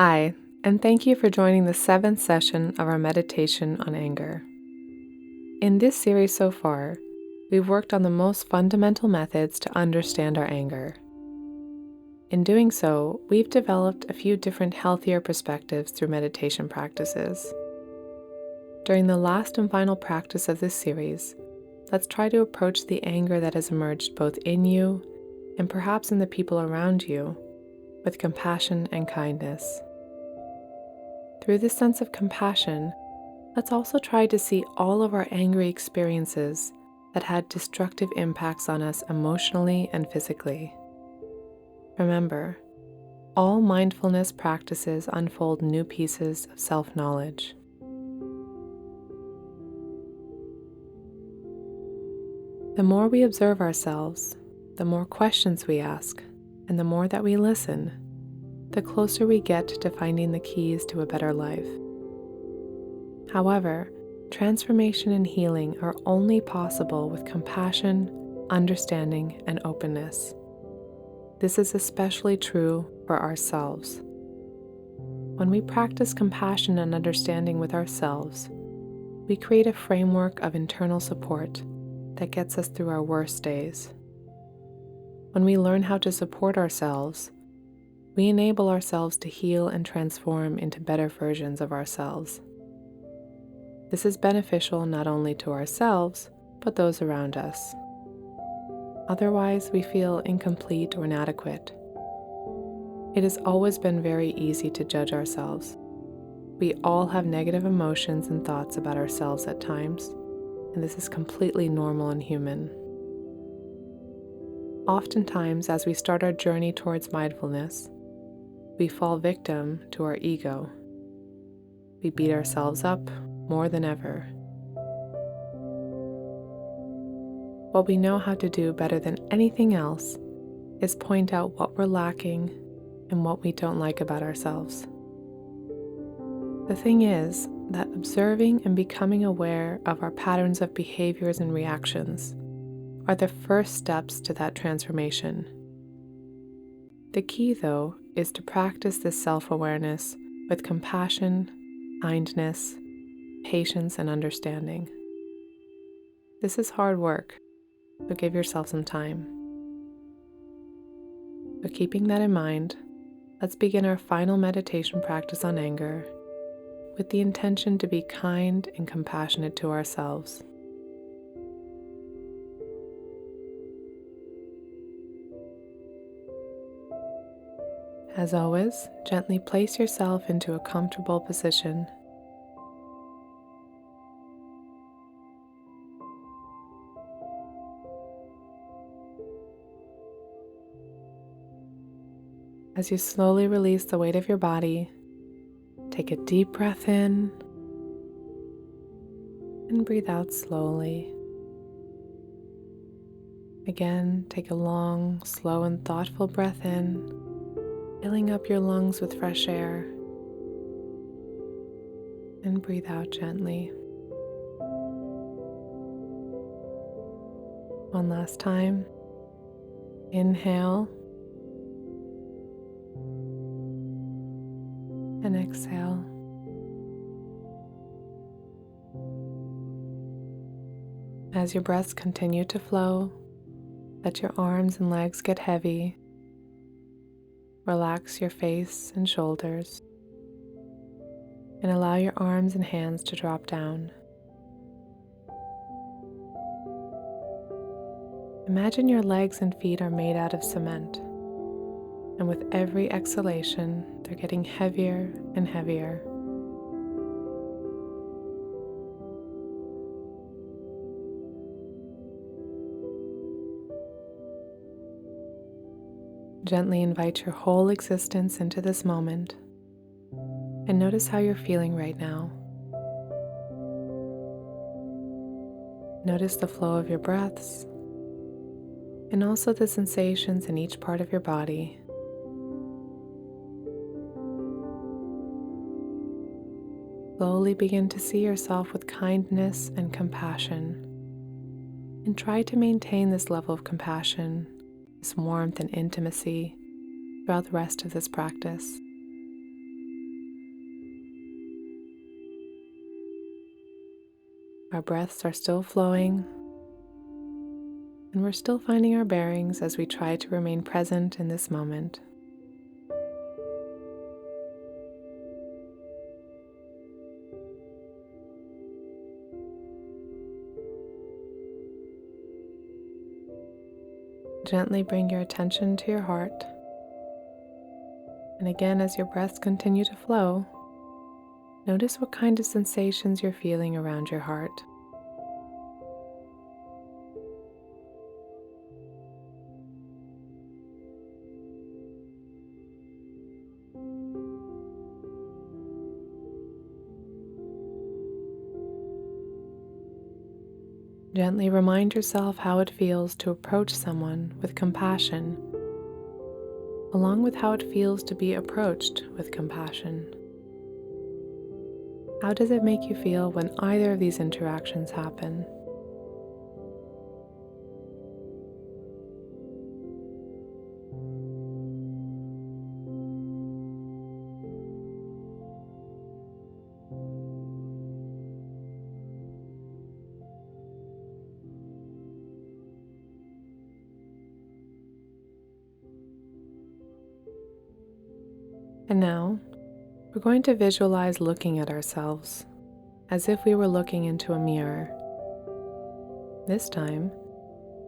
Hi, and thank you for joining the 7th session of our meditation on anger. In this series so far, we've worked on the most fundamental methods to understand our anger. In doing so, we've developed a few different healthier perspectives through meditation practices. During the last and final practice of this series, let's try to approach the anger that has emerged both in you and perhaps in the people around you with compassion and kindness. Through this sense of compassion, let's also try to see all of our angry experiences that had destructive impacts on us emotionally and physically. Remember, all mindfulness practices unfold new pieces of self-knowledge. The more we observe ourselves, the more questions we ask, and the more that we listen, the closer we get to finding the keys to a better life. However, transformation and healing are only possible with compassion, understanding, and openness. This is especially true for ourselves. When we practice compassion and understanding with ourselves, we create a framework of internal support that gets us through our worst days. When we learn how to support ourselves, we enable ourselves to heal and transform into better versions of ourselves. This is beneficial not only to ourselves, but those around us. Otherwise, we feel incomplete or inadequate. It has always been very easy to judge ourselves. We all have negative emotions and thoughts about ourselves at times, and this is completely normal and human. Oftentimes, as we start our journey towards mindfulness, we fall victim to our ego. We beat ourselves up more than ever. What we know how to do better than anything else is point out what we're lacking and what we don't like about ourselves. The thing is that observing and becoming aware of our patterns of behaviors and reactions are the first steps to that transformation. The key, though, is to practice this self-awareness with compassion, kindness, patience, and understanding. This is hard work, so give yourself some time. So keeping that in mind, let's begin our final meditation practice on anger with the intention to be kind and compassionate to ourselves. As always, gently place yourself into a comfortable position. As you slowly release the weight of your body, take a deep breath in and breathe out slowly. Again, take a long, slow, and thoughtful breath in, filling up your lungs with fresh air, and breathe out gently. One last time. Inhale and exhale. As your breaths continue to flow, let your arms and legs get heavy. Relax your face and shoulders, and allow your arms and hands to drop down. Imagine your legs and feet are made out of cement, and with every exhalation, they're getting heavier and heavier. Gently invite your whole existence into this moment, and notice how you're feeling right now. Notice the flow of your breaths, and also the sensations in each part of your body. Slowly begin to see yourself with kindness and compassion, and try to maintain this level of compassion, this warmth and intimacy throughout the rest of this practice. Our breaths are still flowing, and we're still finding our bearings as we try to remain present in this moment. Gently bring your attention to your heart. And again, as your breaths continue to flow, notice what kind of sensations you're feeling around your heart. Gently remind yourself how it feels to approach someone with compassion, along with how it feels to be approached with compassion. How does it make you feel when either of these interactions happen? And now, we're going to visualize looking at ourselves as if we were looking into a mirror. This time,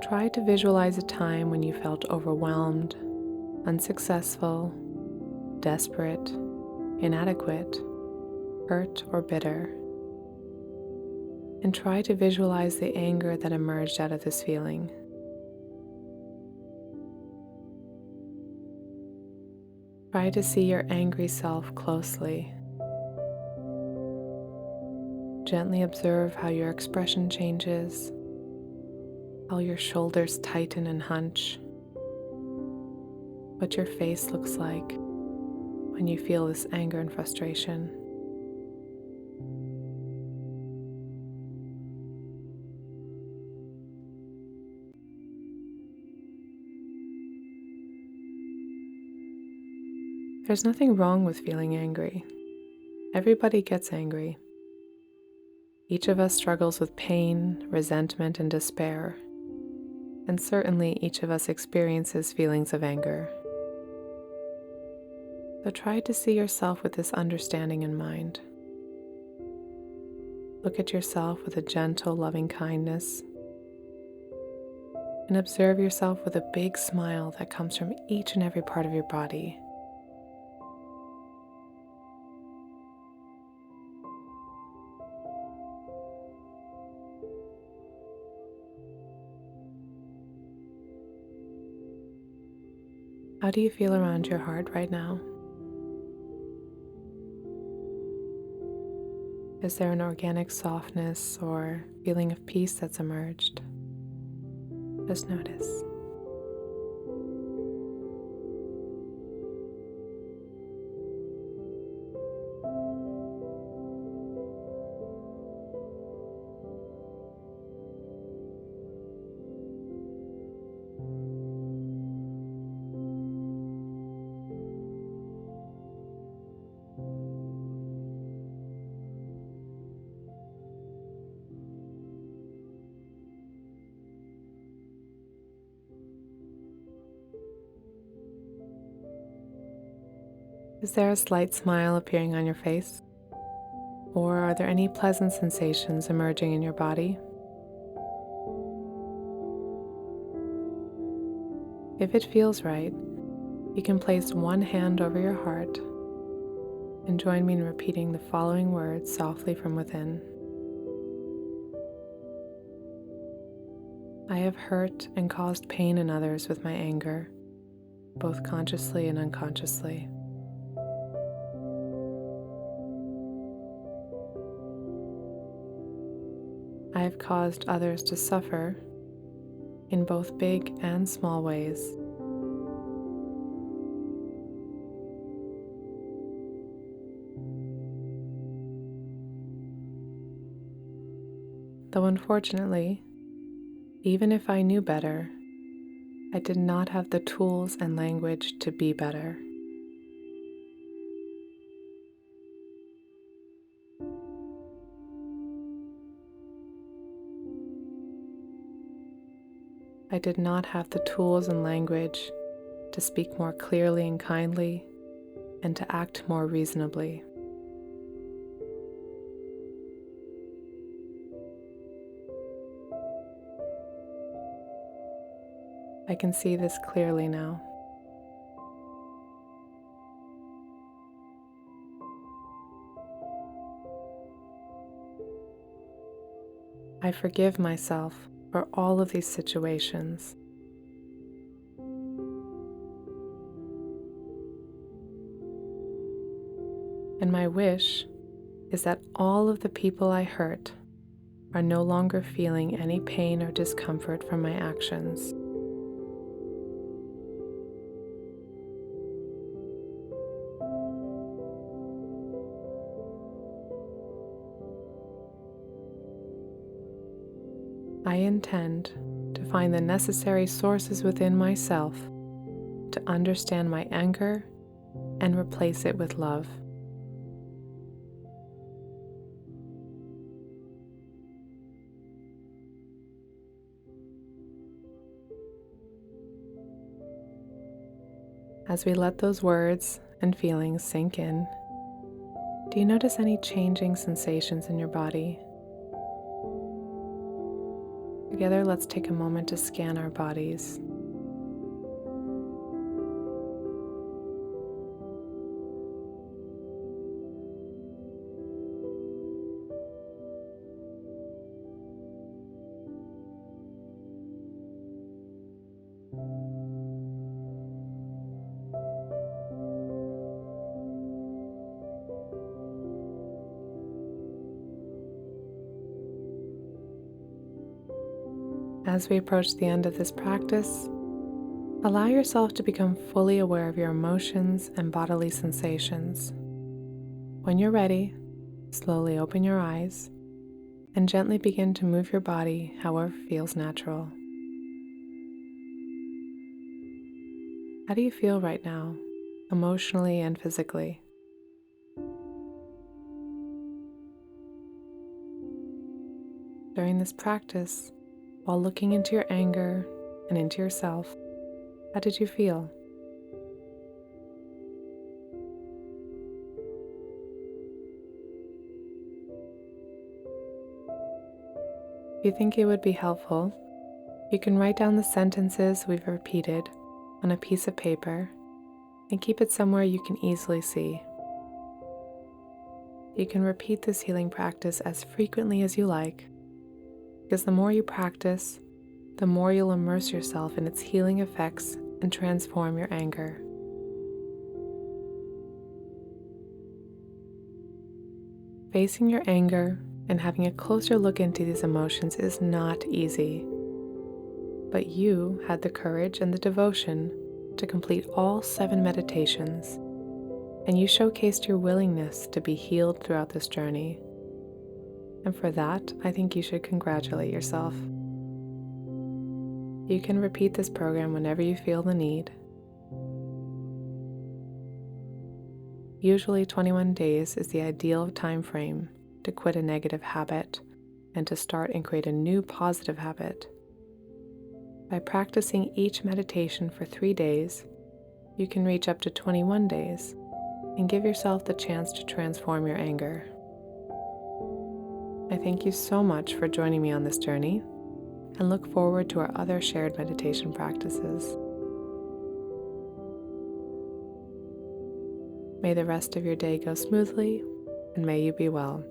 try to visualize a time when you felt overwhelmed, unsuccessful, desperate, inadequate, hurt, or bitter. And try to visualize the anger that emerged out of this feeling. Try to see your angry self closely. Gently observe how your expression changes, how your shoulders tighten and hunch, what your face looks like when you feel this anger and frustration. There's nothing wrong with feeling angry. Everybody gets angry. Each of us struggles with pain, resentment, and despair, and certainly each of us experiences feelings of anger. So try to see yourself with this understanding in mind. Look at yourself with a gentle, loving kindness, and observe yourself with a big smile that comes from each and every part of your body. How do you feel around your heart right now? Is there an organic softness or feeling of peace that's emerged? Just notice. Is there a slight smile appearing on your face? Or are there any pleasant sensations emerging in your body? If it feels right, you can place one hand over your heart and join me in repeating the following words softly from within. I have hurt and caused pain in others with my anger, both consciously and unconsciously. I have caused others to suffer in both big and small ways. Though unfortunately, even if I knew better, I did not have the tools and language to be better. I did not have the tools and language to speak more clearly and kindly and to act more reasonably. I can see this clearly now. I forgive myself for all of these situations. And my wish is that all of the people I hurt are no longer feeling any pain or discomfort from my actions. I intend to find the necessary sources within myself to understand my anger and replace it with love. As we let those words and feelings sink in, do you notice any changing sensations in your body? Together, let's take a moment to scan our bodies. As we approach the end of this practice, allow yourself to become fully aware of your emotions and bodily sensations. When you're ready, slowly open your eyes and gently begin to move your body however feels natural. How do you feel right now, emotionally and physically? During this practice, while looking into your anger and into yourself, how did you feel? If you think it would be helpful, you can write down the sentences we've repeated on a piece of paper and keep it somewhere you can easily see. You can repeat this healing practice as frequently as you like, because the more you practice, the more you'll immerse yourself in its healing effects and transform your anger. Facing your anger and having a closer look into these emotions is not easy, but you had the courage and the devotion to complete all 7 meditations, and you showcased your willingness to be healed throughout this journey. And for that, I think you should congratulate yourself. You can repeat this program whenever you feel the need. Usually 21 days is the ideal time frame to quit a negative habit and to start and create a new positive habit. By practicing each meditation for 3 days, you can reach up to 21 days and give yourself the chance to transform your anger. I thank you so much for joining me on this journey and look forward to our other shared meditation practices. May the rest of your day go smoothly, and may you be well.